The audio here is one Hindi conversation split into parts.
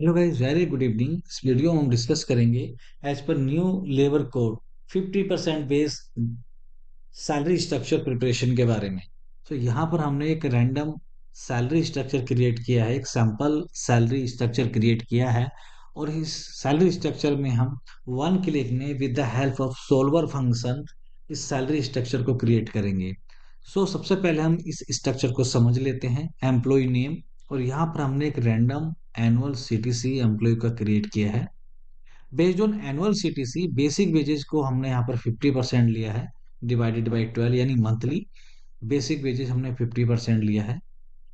Hello guys, very good evening. इस वीडियो में हम डिस्कस करेंगे as per new labour code 50% base salary structure preparation के बारे में। तो यहाँ पर हमने एक रैंडम सैलरी स्ट्रक्चर क्रिएट किया है, एक सैंपल सैलरी स्ट्रक्चर क्रिएट किया है। और इस सैलरी स्ट्रक्चर में हम वन क्लिक में with the help of solver function इस सैलरी स्ट्रक्चर को क्रिएट करेंगे। सबसे पहले हम इस स्ट्रक्चर को समझ लेते हैं। एम्प्लॉय नेम, और यहाँ पर हमने एक रैंडम एनुअल सीटीसी एम्प्लॉय का क्रिएट किया है। Based on annual CTC basic wages को हमने यहाँ पर 50% लिया है, डिवाइडेड बाई 12 यानी मंथली बेसिक वेजेस हमने 50% लिया है।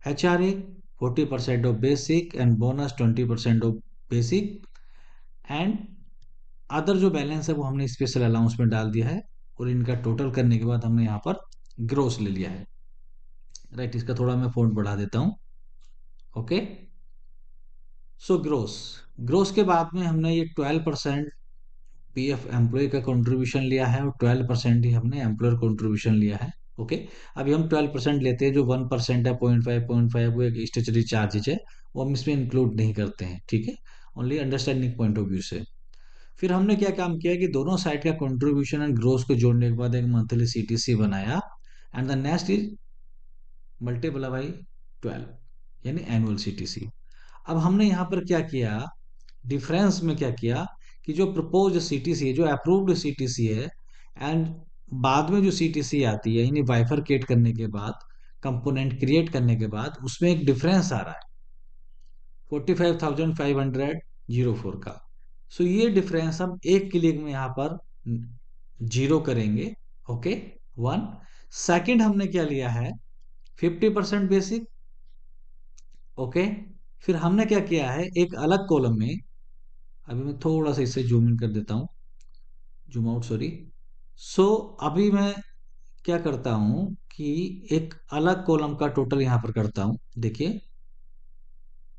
HRA 40% of basic and bonus 20% of basic, and other जो बैलेंस है वो हमने स्पेशल अलाउंस में डाल दिया है। और इनका टोटल करने के बाद हमने यहाँ पर ग्रोस ले लिया है। राइट, इसका थोड़ा मैं फॉन्ट बढ़ा देता हूँ। ओके, ग्रोस ग्रोस के बाद में हमने ये 12% पीएफ एम्प्लॉय का कंट्रीब्यूशन लिया है और 12% ही हमने एम्प्लॉयर कंट्रीब्यूशन लिया है। ओके, अभी हम 12% लेते हैं। जो 1% है, 0.5 वो एक स्टेचुरी चार्जेज है, वो हम इसमें इंक्लूड नहीं करते हैं। ठीक है, only understanding point of view से। फिर हमने क्या काम किया कि दोनों साइड का कंट्रीब्यूशन एंड ग्रोस को जोड़ने के बाद एक मंथली सीटीसी बनाया, and the next is multiply by 12 यानी एनुअल सीटीसी। अब हमने यहाँ पर क्या किया, डिफरेंस में क्या किया कि जो प्रपोज सीटीसी है, जो अप्रूव्ड सीटीसी है, एंड बाद में जो सीटीसी आती है यानी बाइफरकेट करने के बाद, कंपोनेंट क्रिएट करने के बाद, उसमें एक डिफरेंस आ रहा है 45,504 का। ये डिफरेंस हम एक क्लिक में यहाँ पर जीरो करेंगे। Okay, one. सेकंड हमने क्या लिया है, 50% बेसिक। ओके, फिर हमने क्या किया है, एक अलग कॉलम में, अभी मैं थोड़ा सा इससे जूम इन कर देता हूं, जूम आउट सॉरी। सो अभी मैं क्या करता हूं कि एक अलग कॉलम का टोटल यहां पर करता हूं। देखिए,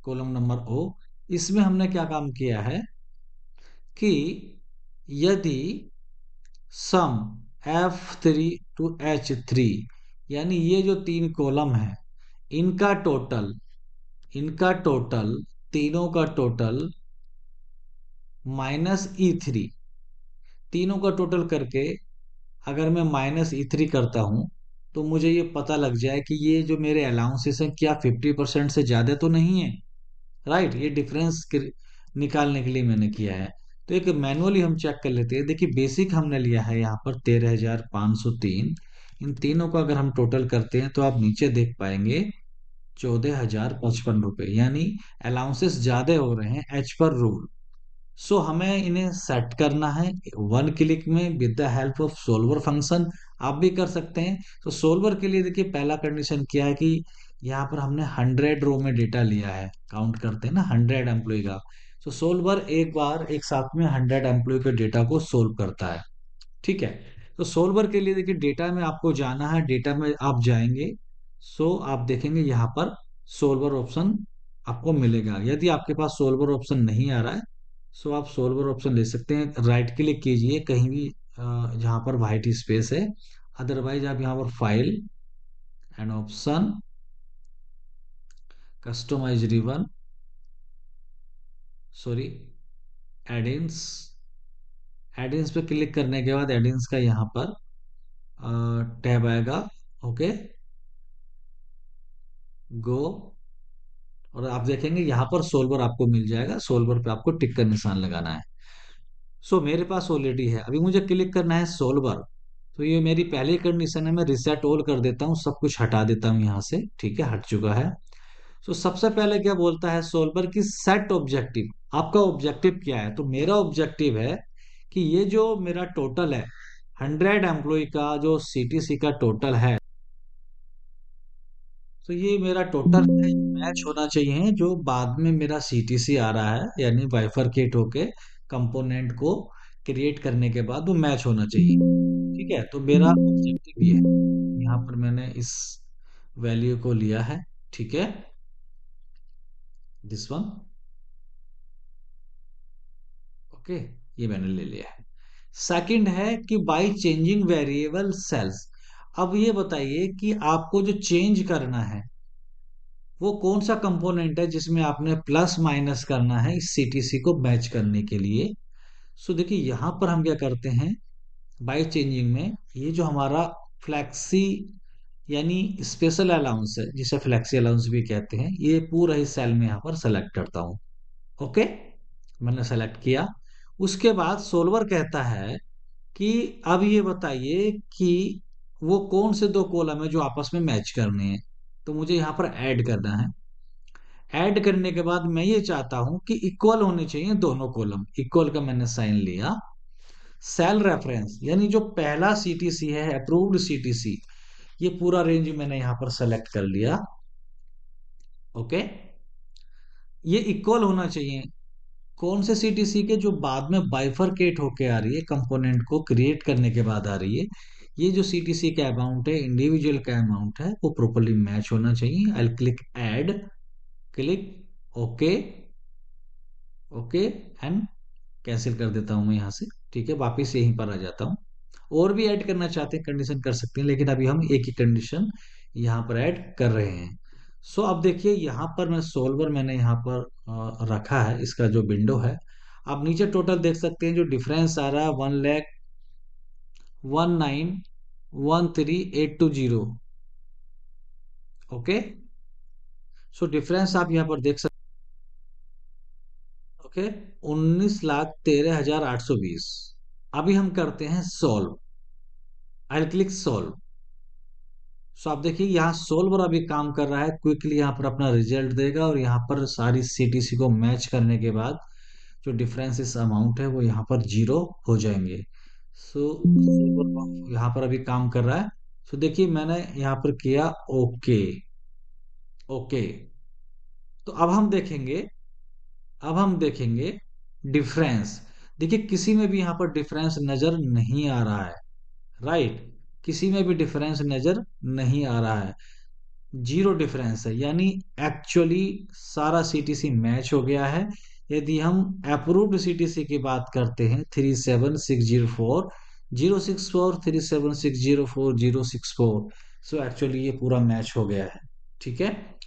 कॉलम नंबर ओ, इसमें हमने क्या काम किया है कि यदि सम F3 to H3, यानी ये जो तीन कॉलम है, इनका टोटल इनका टोटल तीनों का टोटल -E3, तीनों का टोटल करके अगर मैं -E3 करता हूं, तो मुझे ये पता लग जाए कि ये जो मेरे अलाउंसेस हैं क्या 50% से ज्यादा तो नहीं है। राइट, ये डिफरेंस निकालने के लिए मैंने किया है। तो एक मैनुअली हम चेक कर लेते हैं। देखिए, बेसिक हमने लिया है यहाँ पर 13,503। इन तीनों का अगर हम टोटल करते हैं तो आप नीचे देख पाएंगे 14,055 रुपये, यानी अलाउंसेस ज्यादा हो रहे हैं एज पर रूल। हमें इन्हें सेट करना है वन क्लिक में with the help of solver function. आप भी कर सकते हैं। सोल्वर के लिए देखिए, पहला कंडीशन क्या है कि यहाँ पर हमने 100 रो में डेटा लिया है, काउंट करते हैं ना 100 एम्प्लॉय का। सोल्वर एक बार एक साथ में 100 एम्प्लॉय के डेटा को सोल्व करता है। ठीक है, सोल्वर के लिए देखिए, डेटा में आपको जाना है, डेटा में आप जाएंगे। आप देखेंगे यहाँ पर सोल्वर ऑप्शन आपको मिलेगा। यदि आपके पास सोल्वर ऑप्शन नहीं आ रहा है, आप सोल्वर ऑप्शन ले सकते हैं। राइट क्लिक कीजिए कहीं भी जहां पर वाइट स्पेस है। अदरवाइज आप यहाँ पर file and option, customize ribbon, sorry, add ins, add ins पे क्लिक करने के बाद एडिंस का यहाँ पर टैब आएगा। ओके, गो, और आप देखेंगे यहाँ पर सोल्वर आपको मिल जाएगा। सोल्वर पे आपको टिक का निशान लगाना है। मेरे पास ऑलरेडी है, अभी मुझे क्लिक करना है सोल्वर। ये मेरी पहली कंडीशन है। मैं रिसेट ऑल कर देता हूँ, सब कुछ हटा देता हूँ यहाँ से। ठीक है, हट चुका है। सबसे पहले क्या बोलता है सोल्वर की सेट ऑब्जेक्टिव। आपका ऑब्जेक्टिव क्या है? तो मेरा ऑब्जेक्टिव है कि ये जो मेरा टोटल है 100 एम्प्लॉय का, जो सीटीसी का टोटल है, ये मेरा टोटल है, मैच होना चाहिए जो बाद में मेरा सीटीसी आ रहा है, यानी बाइफरकेट होके कंपोनेंट को क्रिएट करने के बाद वो मैच होना चाहिए। ठीक है, तो मेरा ऑब्जेक्टिव ये है। यहाँ पर मैंने इस वैल्यू को लिया है। ठीक है, दिस वन। ओके, ये मैंने ले लिया है। सेकंड है कि बाय चेंजिंग वेरिएबल सेल्स। अब ये बताइए कि आपको जो चेंज करना है, वो कौन सा कंपोनेंट है जिसमें आपने प्लस माइनस करना है इस सीटीसी को मैच करने के लिए। सो देखिए यहां पर हम क्या करते हैं, बाय चेंजिंग में ये जो हमारा फ्लैक्सी यानी स्पेशल अलाउंस है, जिसे फ्लैक्सी अलाउंस भी कहते हैं, ये पूरा ही सेल में यहाँ पर सेलेक्ट करता हूँ। ओके, मैंने सेलेक्ट किया। उसके बाद सोल्वर कहता है कि अब ये बताइए कि वो कौन से दो कॉलम है जो आपस में मैच करने हैं। तो मुझे यहाँ पर ऐड करना है। ऐड करने के बाद मैं ये चाहता हूं कि इक्वल होने चाहिए दोनों कॉलम। इक्वल का मैंने साइन लिया। सेल रेफरेंस यानी जो पहला सीटीसी है, अप्रूव्ड सीटीसी, ये पूरा रेंज मैंने यहां पर सेलेक्ट कर लिया। ओके, ये इक्वल होना चाहिए कौन से सीटीसी के, जो बाद में बाइफरकेट होके आ रही है, कंपोनेंट को क्रिएट करने के बाद आ रही है। ये जो सीटीसी का अमाउंट है, इंडिविजुअल का अमाउंट है, वो प्रॉपरली मैच होना चाहिए। I click add, click okay, okay and cancel कर देता हूं मैं यहाँ से। ठीक है, वापिस यहीं पर आ जाता हूँ। और भी ऐड करना चाहते हैं कंडीशन कर सकते हैं, लेकिन अभी हम एक ही कंडीशन यहाँ पर ऐड कर रहे हैं। सो अब देखिए यहाँ पर मैं सोल्वर मैंने यहाँ पर रखा है, इसका जो विंडो है। आप नीचे टोटल देख सकते हैं, जो डिफरेंस आ रहा है 1,19,13,820। ओके, सो डिफरेंस आप यहाँ पर देख सकते। ओके, 19,13,820। अभी हम करते हैं solve. I click solve. So आप देखिए यहाँ सोल्वर अभी काम कर रहा है, क्विकली यहाँ पर अपना रिजल्ट देगा, और यहाँ पर सारी सीटीसी को मैच करने के बाद जो डिफरेंसेस अमाउंट है वो यहाँ पर जीरो हो जाएंगे। सो सोल्वर यहाँ पर अभी काम कर रहा है। सो देखिए मैंने यहाँ पर किया ओके। ओके, तो अब हम देखेंगे डिफरेंस। देखिए किसी में भी यहाँ पर डिफरेंस नजर नहीं आ रहा है। राइट, किसी में भी डिफरेंस नजर नहीं आ रहा है, जीरो डिफरेंस है, यानी एक्चुअली सारा सीटीसी मैच हो गया है। यदि हम अप्रूव्ड सीटीसी की बात करते हैं, 37604064, सो एक्चुअली ये पूरा मैच हो गया है। ठीक है।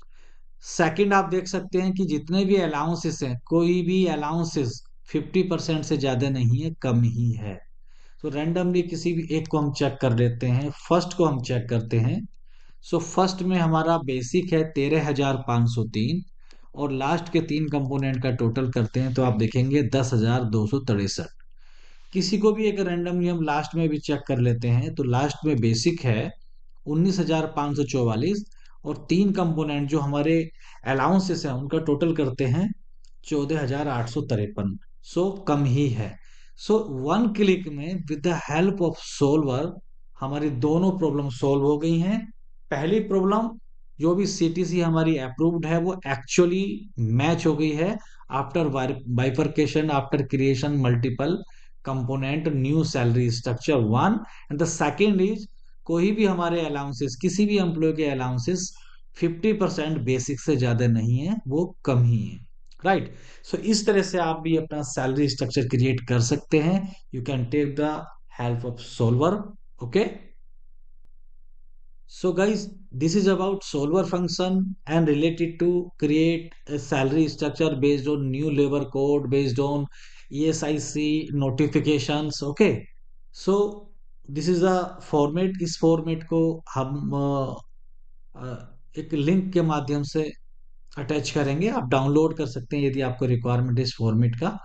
सेकंड, आप देख सकते हैं कि जितने भी अलाउंसेस हैं, कोई भी अलाउंसेस 50% से ज्यादा नहीं है, कम ही है। तो रैंडमली किसी भी एक को हम चेक कर लेते हैं। फर्स्ट को हम चेक करते हैं। सो फर्स्ट में हमारा बेसिक है 13,503, और लास्ट के तीन कंपोनेंट का टोटल करते हैं तो आप देखेंगे 10,263। किसी को भी एक रैंडमली हम लास्ट में भी चेक कर लेते हैं, तो लास्ट में बेसिक है 19,544, और तीन कंपोनेंट जो हमारे अलाउंसेस हैं उनका टोटल करते हैं 14,853। सो कम ही है। सो वन क्लिक में with the help of solver हमारी दोनों प्रॉब्लम सॉल्व हो गई हैं। पहली प्रॉब्लम, जो भी सीटीसी हमारी अप्रूव्ड है वो एक्चुअली मैच हो गई है after bifurcation, after creation multiple component new salary structure one. And the second is, कोई भी हमारे अलाउंसेस, किसी भी एम्प्लॉय के अलाउंसेस 50% बेसिक से ज्यादा नहीं है, वो कम ही है। राइट, सो इस तरह से आप भी अपना सैलरी स्ट्रक्चर क्रिएट कर सकते हैं। You can take the help of solver. Okay, so guys, this is about solver function and related to create a salary structure based on new labor code, based on ESIC notifications. Okay, so this is a format। इस format को हम एक लिंक के माध्यम से अटैच करेंगे, आप डाउनलोड कर सकते हैं यदि आपको रिक्वायरमेंट है इस फॉर्मेट का।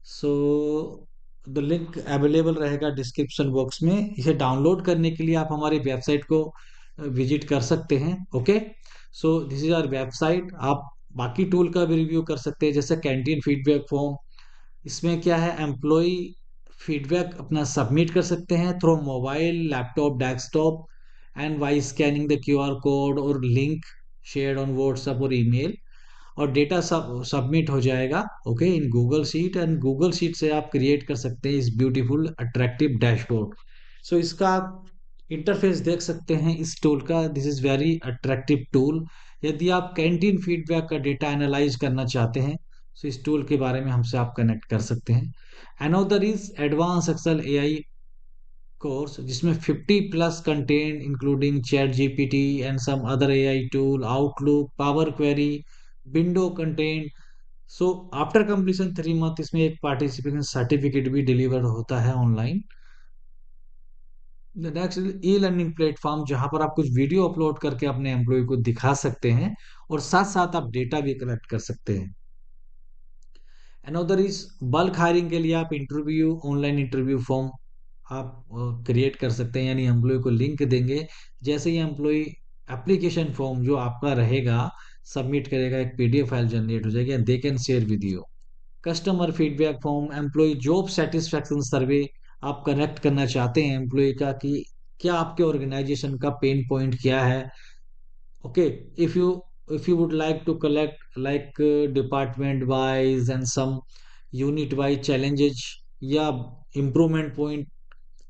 सो द लिंक अवेलेबल रहेगा डिस्क्रिप्शन बॉक्स में। इसे डाउनलोड करने के लिए आप हमारी वेबसाइट को विजिट कर सकते हैं। Okay, so this is our website. आप बाकी टूल का भी रिव्यू कर सकते हैं, जैसे कैंटीन फीडबैक फॉर्म। इसमें क्या है, एम्प्लॉय फीडबैक अपना सबमिट कर सकते हैं through mobile, laptop, desktop, and by scanning the QR code और लिंक शेयर्ड ऑन व्हाट्सएप और ईमेल, और डेटा सबमिट हो जाएगा। Okay, in Google sheet, and Google sheet से आप क्रिएट कर सकते हैं इस ब्यूटीफुल अट्रैक्टिव डैशबोर्ड। सो इसका आप इंटरफेस देख सकते हैं इस टूल का। This is very attractive tool. यदि आप कैंटीन फीडबैक का डेटा एनालाइज करना चाहते हैं, तो इस टूल के बारे में हमसे आप कनेक्ट कर सकते हैं। Another is advance Excel AI course जिसमें 50 प्लस content including ChatGPT and some other AI tool, Outlook, power query, window content. So after completion 3 month इसमें एक पार्टिसिपेशन सर्टिफिकेट भी डिलीवर होता है online. Next e learning platform, जहां पर आप कुछ वीडियो अपलोड करके अपने एम्प्लॉय को दिखा सकते हैं और साथ साथ आप डेटा भी कलेक्ट कर सकते हैं। अनदर इज बल्क हायरिंग के लिए आप इंटरव्यू, ऑनलाइन इंटरव्यू फॉर्म आप क्रिएट कर सकते हैं, यानी एम्प्लॉय को लिंक देंगे। जैसे ही एम्प्लॉय एप्लीकेशन फॉर्म जो आपका रहेगा सबमिट करेगा, एक पीडीएफ फाइल जनरेट हो जाएगी, they can share with you. Customer feedback form, employ job satisfaction survey, आप कनेक्ट करना चाहते हैं एम्प्लॉय का कि क्या आपके ऑर्गेनाइजेशन का पेन पॉइंट क्या है। Okay, if you if you would like to collect like department wise and some unit wise challenges या improvement point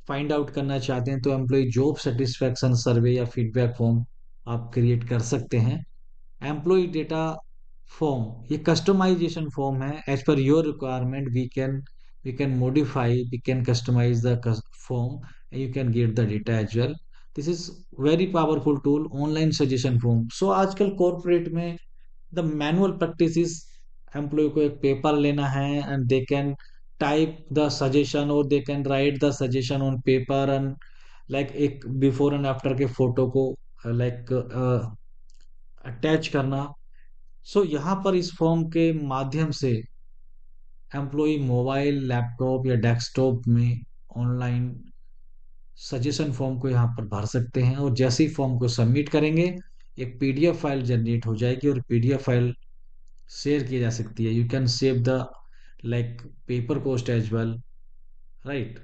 फाइंड आउट करना चाहते हैं, तो एम्प्लॉय जॉब सेटिस्फैक्शन सर्वे या फीडबैक फॉर्म आप क्रिएट कर सकते हैं। एम्प्लॉय डेटा फॉर्म, ये कस्टमाइजेशन फॉर्म है, as per your requirement we can modify, we can customize the form, you can get the data as well. This is very powerful tool, online suggestion form. So आजकल कॉर्पोरेट में the manual practice is, employ को एक पेपर लेना है and they can type the suggestion और they can write the suggestion on paper and like एक बिफोर एंड आफ्टर के फोटो को लाइक अटैच करना। सो यहाँ पर इस फॉर्म के माध्यम से एम्प्लॉय मोबाइल, लैपटॉप या डेस्कटॉप में ऑनलाइन सजेशन फॉर्म को यहाँ पर भर सकते हैं, और जैसे ही फॉर्म को सबमिट करेंगे एक पीडीएफ फाइल जनरेट हो जाएगी और पीडीएफ फाइल शेयर की जा सकती है। You can save the like paper cost as well, right.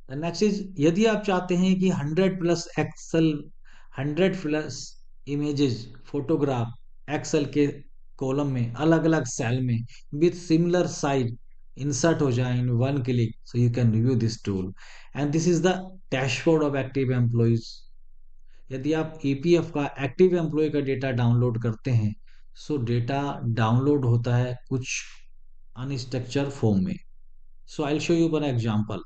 Next is, यदि आप चाहते हैं कि 100 प्लस इमेजेस, फोटोग्राफ एक्सेल के कॉलम में अलग अलग सेल में विथ सिमिलर साइज इंसर्ट हो जाए in one click, so you can review this tool and this is the dashboard of active employees. यदि आप ईपीएफ का एक्टिव एम्प्लॉय का डेटा डाउनलोड करते हैं, सो डेटा डाउनलोड होता है कुछ अनस्ट्रक्चर फॉर्म में। So I will show you one example.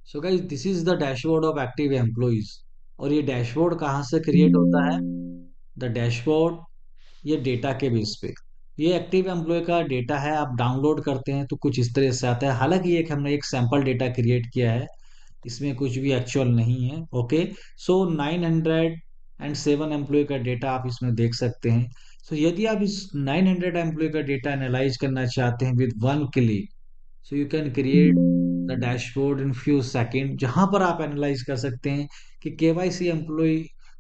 So guys, this is the dashboard of active employees. और ये डैशबोर्ड कहाँ से क्रिएट होता है? द डैशबोर्ड, ये डेटा के बेस पे, ये एक्टिव एम्प्लॉय का डेटा है, आप डाउनलोड करते हैं तो कुछ इस तरह से आता है। हालांकि ये हमने एक सैंपल डेटा क्रिएट किया है, इसमें कुछ भी एक्चुअल नहीं है। ओके, सो 907 एम्प्लॉय का डेटा आप इसमें देख सकते हैं। सो यदि आप इस 900 एम्प्लॉय का डेटा एनालाइज करना चाहते हैं with one click, so you can create the dashboard in few second, जहां पर आप एनालाइज कर सकते हैं कि केवाईसी एम्प्लॉय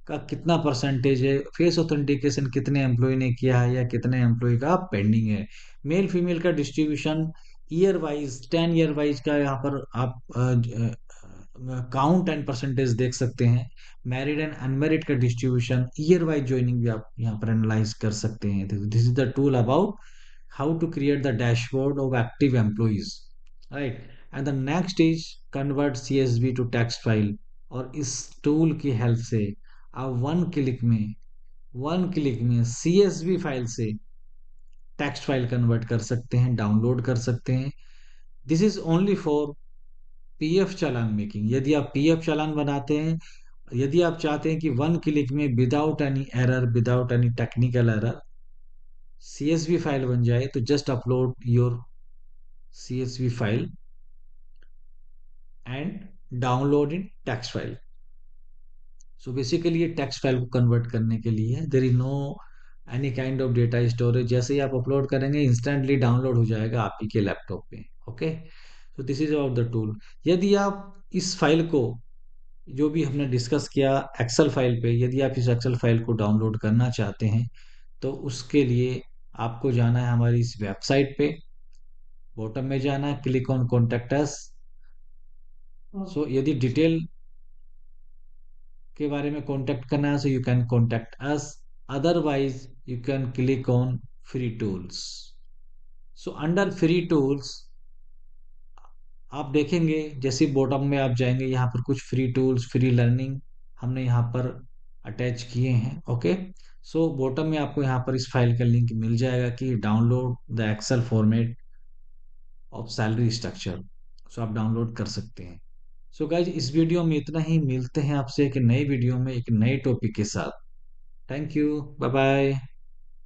का कितना परसेंटेज है, फेस ऑथेंटिकेशन कितने एम्प्लॉय ने किया है या कितने एम्प्लॉय का पेंडिंग है, मेल फीमेल का distribution, year wise 10 year wise का यहाँ पर आप काउंट एंड परसेंटेज देख सकते हैं, मैरिड एंड अनमैरिड का डिस्ट्रीब्यूशन, ईयर वाइज ज्वाइनिंग भी आप यहाँ पर एनालाइज कर सकते हैं। This is the tool about how to create the dashboard of active employees, right? And the next is convert CSV to text file। और इस टूल की हेल्प से आप वन क्लिक में CSV फाइल से टेक्स्ट फाइल कन्वर्ट कर सकते हैं, डाउनलोड कर सकते हैं। This is only for PF challan making. यदि आप पीएफ चालान बनाते हैं, यदि आप चाहते हैं कि वन क्लिक में without any error, without any technical error CSV file बन जाए, तो just upload your CSV file and download in text file. So basically ये टेक्स्ट फाइल को कन्वर्ट करने के लिए there is no any kind of data storage. जैसे ही आप अपलोड करेंगे इंस्टेंटली डाउनलोड हो जाएगा आप ही के लैपटॉप पे। ओके, तो this is about the tool. यदि आप इस फाइल को, जो भी हमने डिस्कस किया एक्सेल फाइल पे, यदि आप इस एक्सेल फाइल को डाउनलोड करना चाहते हैं, तो उसके लिए आपको जाना है हमारी इस वेबसाइट पे, बॉटम में जाना है, क्लिक ऑन कॉन्टेक्ट अस। सो यदि डिटेल के बारे में कांटेक्ट करना है, so you can contact us, otherwise you can click on free tools. So under free tools आप देखेंगे, जैसे बॉटम में आप जाएंगे, यहाँ पर कुछ फ्री टूल्स, फ्री लर्निंग हमने यहाँ पर अटैच किए हैं। ओके, सो बॉटम में आपको यहाँ पर इस फाइल का लिंक मिल जाएगा कि download the Excel format of salary structure. So आप डाउनलोड कर सकते हैं। सो गाइज इस वीडियो में इतना ही, मिलते हैं आपसे एक नई वीडियो में एक नए टॉपिक के साथ। Thank you, bye bye.